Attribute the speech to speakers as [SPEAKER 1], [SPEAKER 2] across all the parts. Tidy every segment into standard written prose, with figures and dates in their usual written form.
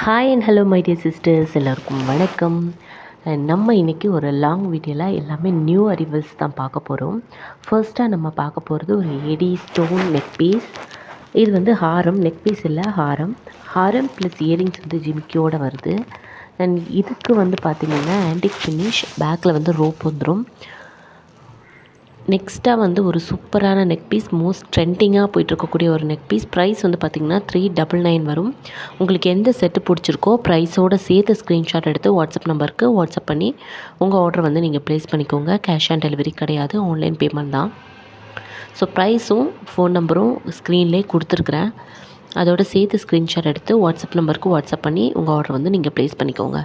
[SPEAKER 1] Hi and hello my dear sisters, எல்லாருக்கும் வணக்கம். நம்ம இன்றைக்கி ஒரு லாங் வீடியோவில் எல்லாமே நியூ அரைவல்ஸ் தான் பார்க்க போகிறோம். ஃபர்ஸ்ட்டாக நம்ம பார்க்க போகிறது ஒரு எடி ஸ்டோன் நெக் பீஸ். இது வந்து ஹாரம், நெக் பீஸ் இல்லை ஹாரம். ஹாரம் ப்ளஸ் இயரிங்ஸ் வந்து ஜிமிக்கியோடு வருது. அண்ட் இதுக்கு வந்து பார்த்திங்கன்னா ஆன்டிக் ஃபினிஷ், பேக்கில் வந்து ரோப் வந்துடும். நெக்ஸ்ட்டாக வந்து ஒரு சூப்பரான நெக் பீஸ், மோஸ்ட் ட்ரெண்டிங்காக போயிட்டுருக்கக்கூடிய ஒரு நெக் பீஸ். ப்ரைஸ் வந்து பார்த்திங்கன்னா 399 வரும். உங்களுக்கு எந்த செட்டு பிடிச்சிருக்கோ ப்ரைஸோடு சேர்த்து ஸ்க்ரீன்ஷாட் எடுத்து வாட்ஸ்அப் நம்பருக்கு வாட்ஸ்அப் பண்ணி உங்கள் ஆர்டர் வந்து நீங்கள் ப்ளேஸ் பண்ணிக்கோங்க. கேஷ் ஆன் டெலிவரி கிடையாது, ஆன்லைன் பேமெண்ட் தான். ஸோ ப்ரைஸும் ஃபோன் நம்பரும் ஸ்க்ரீன்லேயே கொடுத்துருக்குறேன். அதோடு சேர்த்து ஸ்க்ரீன்ஷாட் எடுத்து வாட்ஸ்அப் நம்பருக்கு வாட்ஸ்அப் பண்ணி உங்கள் ஆர்டர் வந்து நீங்கள் ப்ளேஸ் பண்ணிக்கோங்க.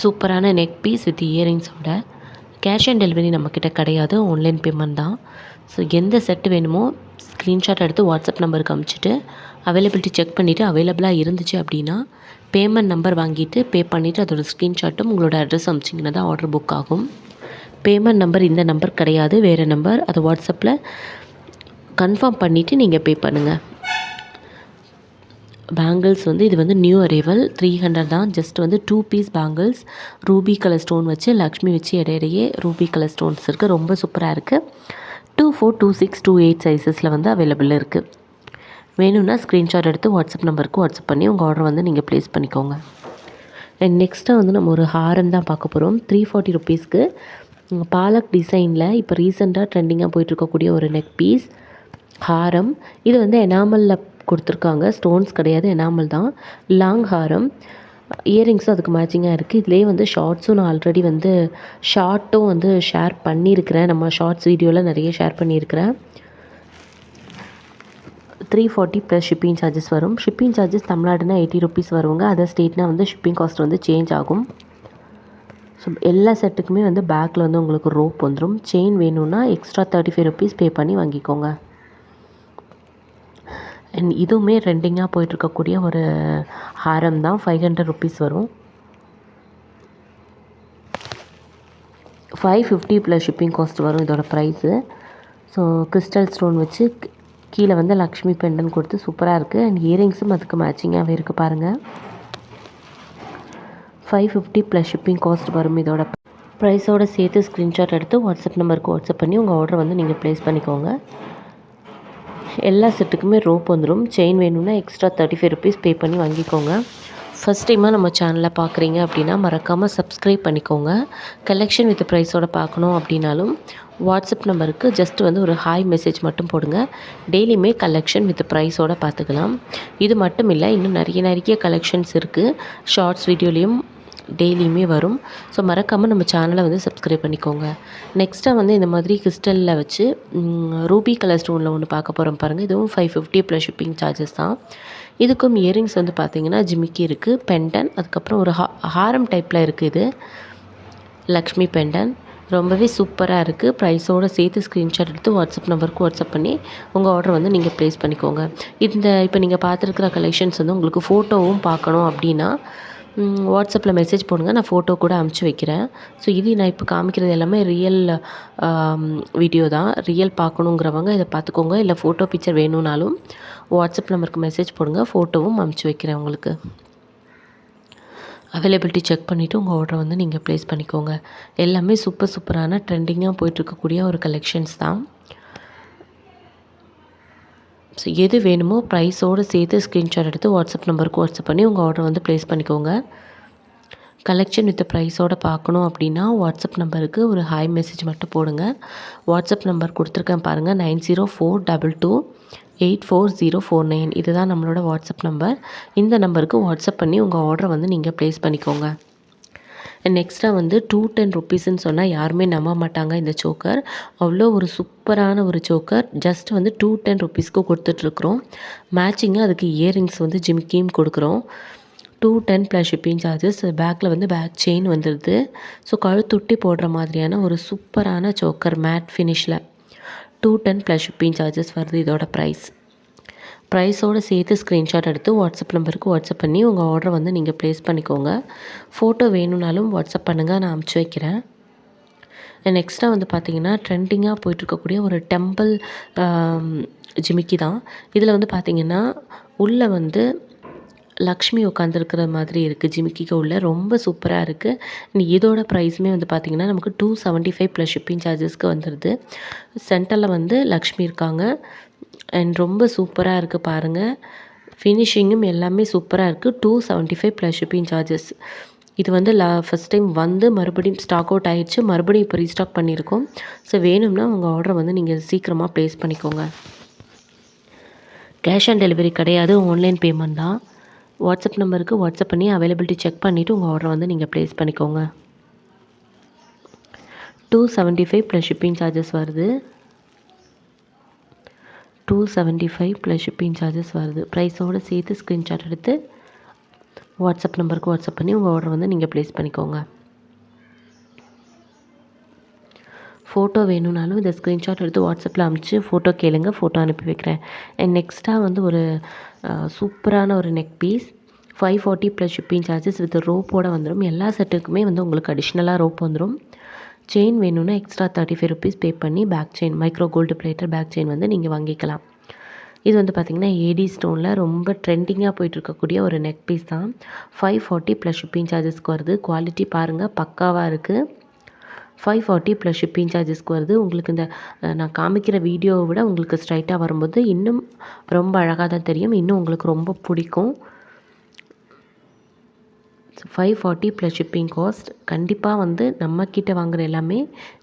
[SPEAKER 1] சூப்பரான நெக் பீஸ் வித் இயரிங்ஸோட. கேஷ் ஆன் டெலிவரி நம்மக்கிட்ட கிடையாது, ஆன்லைன் பேமெண்ட் தான். ஸோ எந்த செட்டு வேணுமோ ஸ்க்ரீன்ஷாட் எடுத்து வாட்ஸ்அப் நம்பருக்கு அனுப்பிச்சிட்டு அவைலபிலிட்டி செக் பண்ணிவிட்டு அவைலபிளாக இருந்துச்சு அப்படின்னா பேமெண்ட் நம்பர் வாங்கிட்டு பே பண்ணிவிட்டு அதோட ஸ்க்ரீன்ஷாட்டும் உங்களோட அட்ரஸ் அனுப்பிச்சிங்கன்னா தான் ஆர்டர் புக் ஆகும். பேமெண்ட் நம்பர் இந்த நம்பர் கிடையாது, வேறு நம்பர். அதை வாட்ஸ்அப்பில் கன்ஃபார்ம் பண்ணிவிட்டு நீங்கள் பே பண்ணுங்கள். பேங்கிள்ஸ் வந்து இது வந்து நியூ அரைவல், 300 தான். ஜஸ்ட் வந்து 2 piece bangles, ruby colour stone வச்சு லக்ஷ்மி வச்சு இடையிடையே ரூபி கலர் ஸ்டோன்ஸ் இருக்குது. ரொம்ப சூப்பராக இருக்குது. 24, 26, 28 சைஸஸில் வந்து அவைலபிள் இருக்குது. வேணும்னா ஸ்க்ரீன்ஷாட் எடுத்து வாட்ஸ்அப் நம்பருக்கு வாட்ஸ்அப் பண்ணி உங்கள் ஆர்டர் வந்து நீங்கள் ப்ளேஸ் பண்ணிக்கோங்க. அண்ட் நெக்ஸ்ட்டாக வந்து நம்ம ஒரு ஹாரம் தான் பார்க்க போகிறோம். 340 ருபீஸ்க்கு பாலக் டிசைனில் இப்போ ரீசெண்டாக ட்ரெண்டிங்காக போயிட்டுருக்கக்கூடிய ஒரு நெக் பீஸ் ஹாரம். இது வந்து எனாமலில் கொடுத்துருக்காங்க, ஸ்டோன்ஸ் கிடையாது, எனாமல் தான். லாங் ஹாரம், இயரிங்ஸும் அதுக்கு மேட்சிங்காக இருக்குது. இதிலே வந்து ஷார்ட்ஸும் நான் ஆல்ரெடி வந்து ஷார்ட்டும் வந்து ஷேர் பண்ணியிருக்கிறேன். நம்ம ஷார்ட்ஸ் வீடியோவில் நிறைய ஷேர் பண்ணியிருக்கிறேன். 340 ப்ளஸ் ஷிப்பிங் சார்ஜஸ் வரும். ஷிப்பிங் சார்ஜஸ் தமிழ்நாடுனா 80 ருபீஸ் வருவாங்க. அதர் ஸ்டேட்னா வந்து ஷிப்பிங் காஸ்ட் வந்து சேஞ்ச் ஆகும். ஸோ எல்லா செட்டுக்குமே வந்து பேக்கில் வந்து உங்களுக்கு ரோப் வந்துடும். செயின் வேணும்னா எக்ஸ்ட்ரா 35 ருபீஸ் பே பண்ணி வாங்கிக்கோங்க. அண்ட் இதுவுமே ட்ரெண்டிங்காக போயிட்டுருக்கக்கூடிய ஒரு ஹாரம் தான். 500 ருபீஸ் வரும். 550 ப்ளஸ் ஷிப்பிங் காஸ்ட் வரும் இதோட ப்ரைஸு. ஸோ கிறிஸ்டல் ஸ்டோன் வச்சு கீழே வந்து லக்ஷ்மி பெண்டன் கொடுத்து சூப்பராக இருக்குது. அண்ட் இயரிங்ஸும் அதுக்கு மேட்சிங்காகவே இருக்குது பாருங்கள். 550 ப்ளஸ் ஷிப்பிங் காஸ்ட் வரும். இதோட ப்ரைஸோடு சேர்த்து ஸ்க்ரீன்ஷாட் எடுத்து வாட்ஸ்அப் நம்பருக்கு வாட்ஸ்அப் பண்ணி உங்கள் ஆர்டர் வந்து நீங்கள் ப்ளேஸ் பண்ணிக்கோங்க. எல்லா செட்டுக்குமே ரோப் வந்துடும். செயின் வேணும்னா எக்ஸ்ட்ரா 35 ருபீஸ் பே பண்ணி வாங்கிக்கோங்க. ஃபஸ்ட் டைமாக நம்ம சேனலில் பார்க்குறீங்க அப்படின்னா மறக்காமல் சப்ஸ்கிரைப் பண்ணிக்கோங்க. கலெக்ஷன் வித் ப்ரைஸோடு பார்க்கணும் அப்படின்னாலும் வாட்ஸ்அப் நம்பருக்கு ஜஸ்ட் வந்து ஒரு ஹாய் மெசேஜ் மட்டும் போடுங்க. டெய்லியுமே கலெக்ஷன் வித் ப்ரைஸோடு பார்த்துக்கலாம். இது மட்டும் இல்லை, இன்னும் நிறைய கலெக்ஷன்ஸ் இருக்குது. ஷார்ட்ஸ் வீடியோலேயும் டெய்லியுமே வரும். ஸோ மறக்காமல் நம்ம சேனலை வந்து சப்ஸ்கிரைப் பண்ணிக்கோங்க. நெக்ஸ்ட்டாக வந்து இந்த மாதிரி கிறிஸ்டலில் வச்சு ரூபி கலர் ஸ்டோனில் ஒன்று பார்க்க போகிறோம் பாருங்கள். இதுவும் 550 ப்ளஸ் ஷிப்பிங் சார்ஜஸ் தான். இதுக்கும் இயரிங்ஸ் வந்து பார்த்திங்கன்னா ஜிமிக்கி இருக்குது, பெண்டன், அதுக்கப்புறம் ஒரு ஹாரம் டைப்பில் இருக்குது. இது லக்ஷ்மி பெண்டன் ரொம்பவே சூப்பராக இருக்குது. ப்ரைஸோடு சேர்த்து ஸ்க்ரீன்ஷாட் எடுத்து வாட்ஸ்அப் நம்பருக்கு வாட்ஸ்அப் பண்ணி உங்கள் ஆர்டர் வந்து நீங்கள் ப்ளேஸ் பண்ணிக்கோங்க. இப்போ நீங்கள் பார்த்துருக்குற கலெக்ஷன்ஸ் வந்து உங்களுக்கு ஃபோட்டோவும் பார்க்கணும் அப்படின்னா வாட்ஸ்அப்பில் மெசேஜ் போடுங்க, நான் ஃபோட்டோ கூட அனுப்பிச்சி வைக்கிறேன். ஸோ இது நான் இப்போ காமிக்கிறது எல்லாமே ரியல் வீடியோ தான். ரியல் பார்க்கணுங்கிறவங்க இதை பார்த்துக்கோங்க. இல்லை ஃபோட்டோ பிக்சர் வேணும்னாலும் வாட்ஸ்அப் நம்பருக்கு மெசேஜ் போடுங்க, ஃபோட்டோவும் அனுப்பிச்சி வைக்கிறேன் உங்களுக்கு. அவைலபிலிட்டி செக் பண்ணிவிட்டு உங்கள் ஆர்டரை வந்து நீங்கள் ப்ளேஸ் பண்ணிக்கோங்க. எல்லாமே சூப்பரான ட்ரெண்டிங்காக போயிட்டுருக்கக்கூடிய ஒரு கலெக்ஷன்ஸ் தான். ஸோ எது வேணுமோ ப்ரைஸோடு சேர்த்து ஸ்க்ரீன்ஷாட் எடுத்து வாட்ஸ்அப் நம்பருக்கு வாட்ஸ்அப் பண்ணி உங்கள் ஆர்டர் வந்து ப்ளேஸ் பண்ணிக்கோங்க. கலெக்ஷன் வித் ப்ரைஸோடு பார்க்கணும் அப்படின்னா வாட்ஸ்அப் நம்பருக்கு ஒரு ஹாய் மெசேஜ் மட்டும் போடுங்க. வாட்ஸ்அப் நம்பர் கொடுத்துருக்கேன் பாருங்கள், 9042228449. இதுதான் நம்மளோட வாட்ஸ்அப் நம்பர். இந்த நம்பருக்கு வாட்ஸ்அப் பண்ணி உங்கள் ஆர்டரை வந்து நீங்கள் ப்ளேஸ் பண்ணிக்கோங்க. நெக்ஸ்ட்டாக வந்து 210 ருபீஸ்ன்னு சொன்னால் யாருமே நம்ப மாட்டாங்க. இந்த சோக்கர் அவ்வளோ ஒரு சூப்பரான ஒரு சோக்கர். ஜஸ்ட் வந்து 210 ருபீஸ்க்கு கொடுத்துட்ருக்குறோம். மேட்சிங்காக அதுக்கு இயரிங்ஸ் வந்து ஜிமிக்கியும் கொடுக்குறோம். 210 ப்ளஸ் ஷிப்பிங் சார்ஜஸ். பேக்கில் வந்து பேக் செயின் வந்துடுது. ஸோ கழுத்துட்டி போடுற மாதிரியான ஒரு சூப்பரான சோக்கர் மேட் ஃபினிஷில் 210 ப்ளஸ் ஷிப்பிங் சார்ஜஸ் வருது இதோட ப்ரைஸோடு சேர்த்து ஸ்க்ரீன்ஷாட் எடுத்து வாட்ஸ்அப் நம்பருக்கு வாட்ஸ்அப் பண்ணி உங்கள் ஆர்டரை வந்து நீங்கள் ப்ளேஸ் பண்ணிக்கோங்க. ஃபோட்டோ வேணும்னாலும் வாட்ஸ்அப் பண்ணுங்கள், நான் அனுப்பிச்சி வைக்கிறேன். நெக்ஸ்ட்டாக வந்து பார்த்திங்கன்னா ட்ரெண்டிங்காக போயிட்டுருக்கக்கூடிய ஒரு டெம்பிள் ஜிமிக்கி தான். இதில் வந்து பார்த்திங்கன்னா உள்ளே வந்து லக்ஷ்மி உட்காந்துருக்கிற மாதிரி இருக்குது ஜிமிக்கிக்கு உள்ள. ரொம்ப சூப்பராக இருக்குது. இதோட ப்ரைஸுமே வந்து பார்த்திங்கன்னா நமக்கு 275 ப்ளஸ் ஷிப்பிங் சார்ஜஸ்க்கு வந்துடுது. சென்டரில் வந்து லக்ஷ்மி இருக்காங்க. அண்ட் ரொம்ப சூப்பராக இருக்குது பாருங்கள். ஃபினிஷிங்கும் எல்லாமே சூப்பராக இருக்குது. 275 ப்ளஸ் ஷிப்பிங் சார்ஜஸ். இது வந்து ஃபஸ்ட் டைம் வந்து மறுபடியும் ஸ்டாக் அவுட் ஆகிடுச்சு. மறுபடியும் இப்போ ரீஸ்டாக் பண்ணியிருக்கோம். ஸோ வேணும்னா உங்கள் ஆர்டரை வந்து நீங்கள் சீக்கிரமாக ப்ளேஸ் பண்ணிக்கோங்க. கேஷ் ஆன் டெலிவரி கிடையாது, ஆன்லைன் பேமெண்ட் தான். வாட்ஸ்அப் நம்பருக்கு வாட்ஸ்அப் பண்ணி அவைலபிலிட்டி செக் பண்ணிவிட்டு உங்கள் ஆர்டரை வந்து நீங்கள் ப்ளேஸ் பண்ணிக்கோங்க. 275 ப்ளஸ் ஷிப்பிங் சார்ஜஸ் வருது. 275 ப்ளஸ் ஷிப்பிங் சார்ஜஸ் வருது. ப்ரைஸோடு சேர்த்து ஸ்க்ரீன்ஷாட் எடுத்து வாட்ஸ்அப் நம்பருக்கு வாட்ஸ்அப் பண்ணி உங்கள் ஆர்டர் வந்து நீங்கள் ப்ளேஸ் பண்ணிக்கோங்க. ஃபோட்டோ வேணும்னாலும் இதை ஸ்க்ரீன்ஷாட் எடுத்து வாட்ஸ்அப்பில் அனுப்பிச்சு ஃபோட்டோ கேளுங்க, ஃபோட்டோ அனுப்பி வைக்கிறேன். அண்ட் நெக்ஸ்ட்டாக வந்து ஒரு சூப்பரான ஒரு neck piece 540 plus shipping charges with ரோப்போடு வந்துடும். எல்லா செட்டுக்குமே வந்து உங்களுக்கு அடிஷ்னலாக ரோப் வந்துடும். செயின் வேணும்னா எக்ஸ்ட்ரா 35 ருபீஸ் பே பண்ணி back chain micro gold plated back chain வந்து நீங்கள் வாங்கிக்கலாம். இது வந்து பார்த்திங்கன்னா ஏடி ஸ்டோனில் ரொம்ப ட்ரெண்டிங்காக போயிட்டுருக்கக்கூடிய ஒரு நெக் பீஸ் தான். 540 ப்ளஸ் ஷிப்பிங் சார்ஜஸ்க்கு வருது. குவாலிட்டி பாருங்கள், பக்காவாக இருக்குது. 540 ப்ளஸ் ஷிப்பிங் சார்ஜஸ்க்கு வருது. உங்களுக்கு இந்த நான் காமிக்கிற வீடியோவை விட உங்களுக்கு ஸ்ட்ரைட்டாக வரும்போது இன்னும் ரொம்ப அழகாக தான் தெரியும். இன்னும் உங்களுக்கு ரொம்ப பிடிக்கும். 540 ப்ளஸ் ஷிப்பிங் காஸ்ட். கண்டிப்பாக வந்து நம்மக்கிட்ட வாங்குகிற எல்லாமே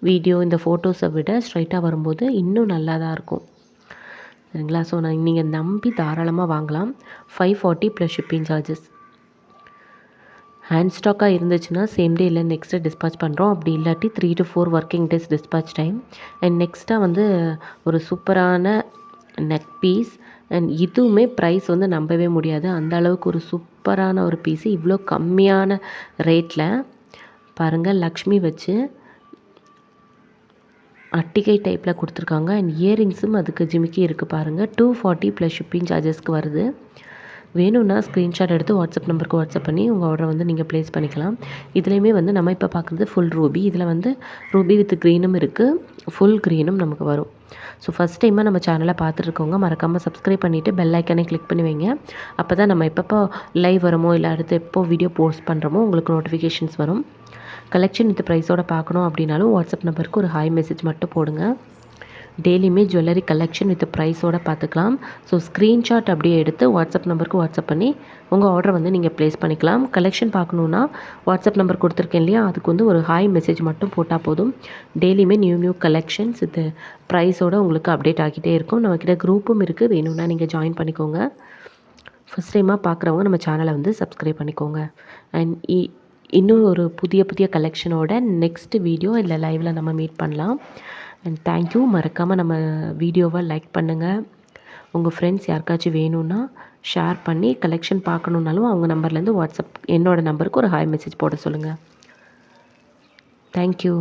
[SPEAKER 1] வீடியோ இந்த ஃபோட்டோஸை விட ஸ்ட்ரைட்டாக வரும்போது இன்னும் நல்லா தான் இருக்கும். சரிங்களா? ஸோ நீங்கள் நம்பி தாராளமாக வாங்கலாம். 540 ப்ளஸ் ஷிப்பிங் சார்ஜஸ். ஹேண்ட் ஸ்டாக்காக இருந்துச்சுன்னா சேம் டே இல்லை நெக்ஸ்ட் டே டிஸ்பேச் பண்ணுறோம். அப்படி இல்லாட்டி 3 to 4 working days dispatch time. And நெக்ஸ்ட்டாக வந்து ஒரு சூப்பரான நெக் பீஸ். அண்ட் இதுவுமே ப்ரைஸ் வந்து நம்பவே முடியாது. அந்த அளவுக்கு ஒரு சூப்பரான ஒரு பீஸு. இவ்வளோ கம்மியான ரேட்டில் பாருங்கள், லக்ஷ்மி வச்சு அட்டிகை டைப்பில் கொடுத்துருக்காங்க. அண்ட் இயரிங்ஸும் அதுக்கு ஜிமிக்கி இருக்குது பாருங்கள். 240 ப்ளஸ் ஷிப்பிங் சார்ஜஸ்க்கு வருது. வேணும்னா ஸ்க்ரீன்ஷாட் எடுத்து வாட்ஸ்அப் நம்பருக்கு வாட்ஸ்அப் பண்ணி உங்கள் ஆர்டரை வந்து நீங்கள் ப்ளேஸ் பண்ணிக்கலாம். இதுலேயுமே வந்து நம்ம இப்போ பார்க்குறது ஃபுல் ரூபி. இதில் வந்து ரூபி வித் க்ரீனும் இருக்குது, ஃபுல் க்ரீனும் நமக்கு வரும். ஸோ ஃபஸ்ட் டைமாக நம்ம சேனலை பார்த்துருக்கவங்க மறக்காமல் சப்ஸ்கிரைப் பண்ணிவிட்டு பெல் ஐக்கானே கிளிக் பண்ணி வைங்க. அப்போ தான் நம்ம எப்பப்போ லைவ் வருமோ இல்லை அடுத்து எப்போ வீடியோ போஸ்ட் பண்ணுறோமோ உங்களுக்கு நோட்டிஃபிகேஷன்ஸ் வரும். கலெக்ஷன் வித் ப்ரைஸோட பார்க்கணும் அப்படின்னாலும் வாட்ஸ்அப் நம்பருக்கு ஒரு ஹாய் மெசேஜ் மட்டும் போடுங்க. டெய்லியுமே ஜுவல்லரி கலெக்ஷன் வித் ப்ரைஸோடு பார்த்துக்கலாம். ஸோ ஸ்க்ரீன்ஷாட் அப்படியே எடுத்து வாட்ஸ்அப் நம்பருக்கு வாட்ஸ்அப் பண்ணி உங்கள் ஆர்டரை வந்து நீங்கள் ப்ளேஸ் பண்ணிக்கலாம். கலெக்ஷன் பார்க்கணுன்னா வாட்ஸ்அப் நம்பர் கொடுத்துருக்கேன் இல்லையா, அதுக்கு வந்து ஒரு ஹாய் மெசேஜ் மட்டும் போட்டால் போதும். டெய்லியுமே நியூ கலெக்ஷன்ஸ் வித் ப்ரைஸோடு உங்களுக்கு அப்டேட் ஆகிட்டே இருக்கும். நம்மக்கிட்ட குரூப்பும் இருக்குது, வேணும்னா நீங்கள் ஜாயின் பண்ணிக்கோங்க. ஃபஸ்ட் டைமாக பார்க்குறவங்க நம்ம சேனலை வந்து சப்ஸ்கிரைப் பண்ணிக்கோங்க. அண்ட் இன்னும் ஒரு புதிய கலெக்ஷனோட நெக்ஸ்ட் வீடியோ இல்லை லைவில் நம்ம மீட் பண்ணலாம். And thank you. மறக்காமல் நம்ம வீடியோவை லைக் பண்ணுங்கள். உங்கள் ஃப்ரெண்ட்ஸ் யாருக்காச்சும் வேணும்னா ஷேர் பண்ணி கலெக்ஷன் பார்க்கணுன்னாலும் அவங்க நம்பர்லேருந்து வாட்ஸ்அப் என்னோடய நம்பருக்கு ஒரு ஹாய் மெசேஜ் போட சொல்லுங்கள். தேங்க்யூ.